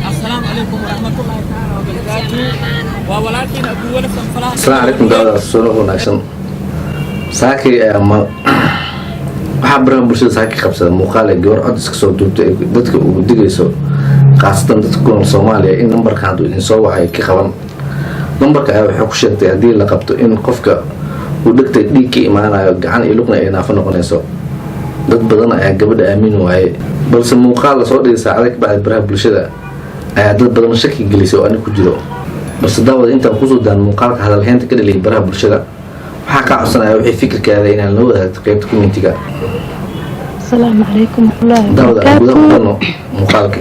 السلام عليكم ورحمة الله تعالى وبركاته. ولكن أقول لكم فلا. السلام عليكم دعوة السلام ونعكسن. ساكي ما حبرنا برشة ساكي خبصة مخالة جور عدس كسر دتك ودقيسو خاصة دتكون الصومالية إن نمبر كانوا إن سوا هاي كخوان نمبر كأي حكوشة تعديل لقبته إن قفك ودكت ديكي معنا عن إلوكنا إنا فنقنيسو dad badan ayaa gabadha aamin waayay balse muuqaal soo dhigay saacad ka bacdi baraha bulshada ayaa dad badan shaki gelisay oo aan ku jiro balse daawada inta ku soo daan muuqaalka hadalhaynta ka dhaliyay baraha bulshada waxa ka codsanaya wixii fikirkeeda inaan la wadaagto qaybta commentiga. Assalaamu calaykum daawada gudaha muuqaalka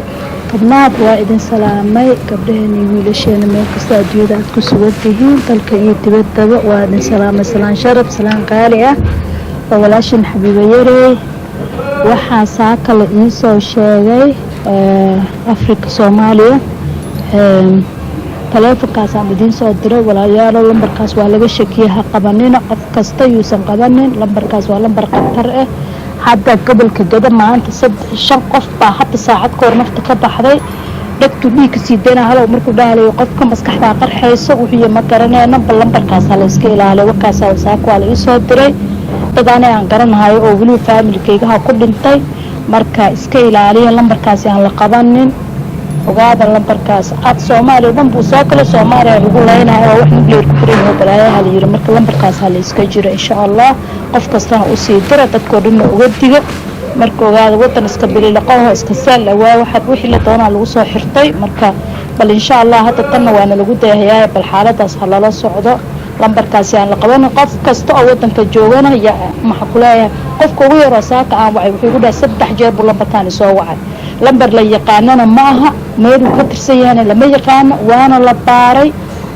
qabnaad waa idin salaamay gabdhaheena wiilasheena meel kasta adduunyada aad ku sugan tihiin dalka iyo dibaddaba waa idin salaamay salaan sharaf salaan qaali ah walaashin xabiibo yarey waxaa saaka la ii soo sheegay Afrika Soomaaliya taleefankaas aan idiin soo diray walaalayaal lambarkaas waa laga shakiyay ha qabanina qof kasta yuusan qabanin lambarkaas waa lambar khatar ah hadda gobolka Gada maanta 5 qof baa hadda saacad koor nafta ka baxday dadku dhiig ka sii deena hal markuu dhaalayo qofka maskaxda qarxayso wuxuu ma garanayna lambarkaas la iska ilaaliyo wakaas saaka waa la ii soo diray dadana aan garanayo oo wali family-kayga ku dhintay marka iska ilaaliyo lambarkaas aan la qabanin ogaada lambarkaas aad Soomaaliya dhan buu soo kala Soomaaliya ugu leenahay wax nuclear ku xiran oo balaayaha la yiri marka lambarkaas la iska jiro insha Allah qof kasta oo sii dira dadka dhan uga diga marka ogaada wadan iska bililaqo iska sal waa waxa wixii la doonaa lagu soo xirtay marka bal insha Allah hadda tan waana lagu dayahay bal xaaladaas la socdo lambarkaas aan la qaban qof kasta oo wadanka joogana ya maxquulaya qofka ugu yar saaka aan waxay ugu dhahay 3 jeer buu lambarkaan soo wacay lambar la yaqaanana ma aha meel uu ka tirsan yahay lama yaqaan waana la baaray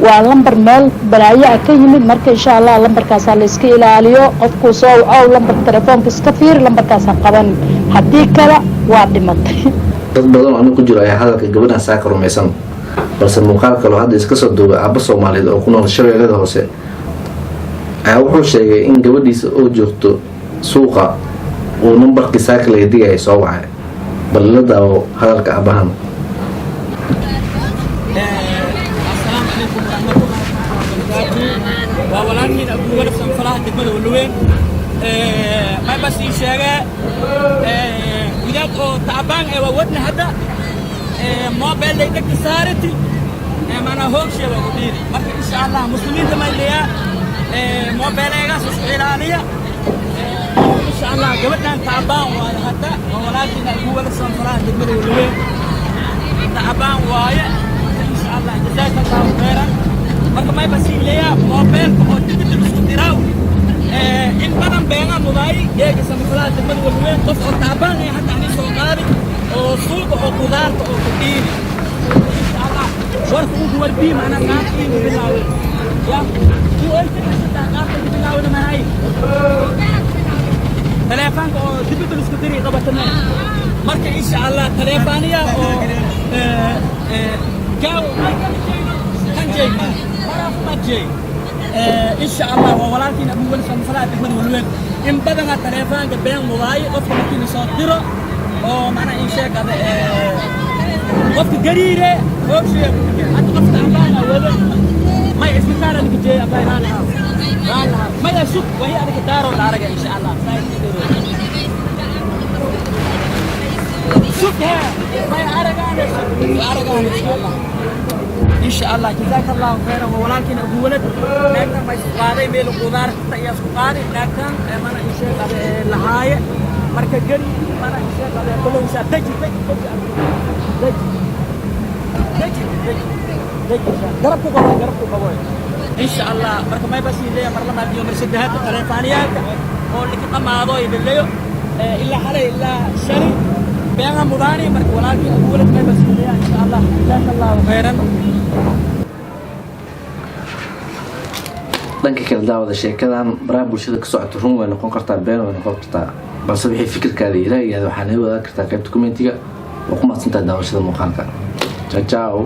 waa lambar meel balaayo ka yimid marka insha Allah lambarkaas la iska ilaaliyo qofku soo waco lambar telefoonka iska fiir lambarkaas qaban hadii kala waa dhimatay dad badan oo ku jira ayaa hadalka gabadha saaka rumaysan balse muuqaalka loo hadda iska soo duubay aabba Soomaaliyeed oo ku nool shabeellada hoose ayaa wuxuu sheegay in gabadhiisa oo joogto suuqa uu numbarkii saaka la digay soo wacay bal la daawo hadalka aabahan. السلام عليكم ورحمة الله وبركاته. ولكن أقول لكم فلا تقبل ولوين ما بس يشجع وياك تعبان ودنا هذا ما بالي إنك سارتي ما أنا هوك شيء وقدير ما إن شاء الله مسلمين تمليا ما بالي جالس إسرائيلية إن شاء الله قبلنا تعبان وهذا ولكن أقول لكم فلا تقبل ولوين تعبان وايا إن شاء الله جزاك الله خيرا marka may basi leeya mobile ko tigid isku diraw in badan beena muday geega samfalaa dibad walweyn qof oo taabaan ay hadda ani soo qaadi oo suuqa oo qudaarta oo kudhiin insha Allah warku ugu warbi maana qaati bilaaw ya uu inta ka qaati bilaaw ma hay telefoonka oo dibad isku diri qabatana marka insha Allah telefooniya oo jaaw kan jeeyma إن شاء الله ولكن أقول لكم فلا تقبل ولوين إن بدنا تلفون بين موبايل قف ممكن يصدره أو معنا إن شاء الله قف جريرة قف شيء حتى قف تعبان ولا ما يسمع كلام اللي جاي أبغى رانها ما يشوف وهي أنا كدار ولا أرجع إن شاء الله شوف ها ما أرجع أرجع إن شاء الله إن شاء الله جزاك الله خيرا ولكن أقول لك لكن ما يسقطي ميل القدار يسقطي لكن ما أنا إن شاء الله لهاي مركز جري ما أنا إن شاء الله كلهم ساتجي جربوا قبول إن شاء الله مركز ما يبصي ليه مرة ما بيوم رشد هذا التلفونيات أو اللي كنا مع ضوي بالليل إلا حلي إلا شري بيعها مضاني مركز ولكن أقول لك ما يبصي ليه إن شاء الله جزاك الله خيرا dhanka kale daawada sheekadan baraha bulshada ka socoto run way noqon kartaa been way noqon kartaa balse wixii fikirkaada ilaahay waxaan ay wadaag kartaa qaybta commentiga oo ku maadsantahay daawashada muuqaalka ciao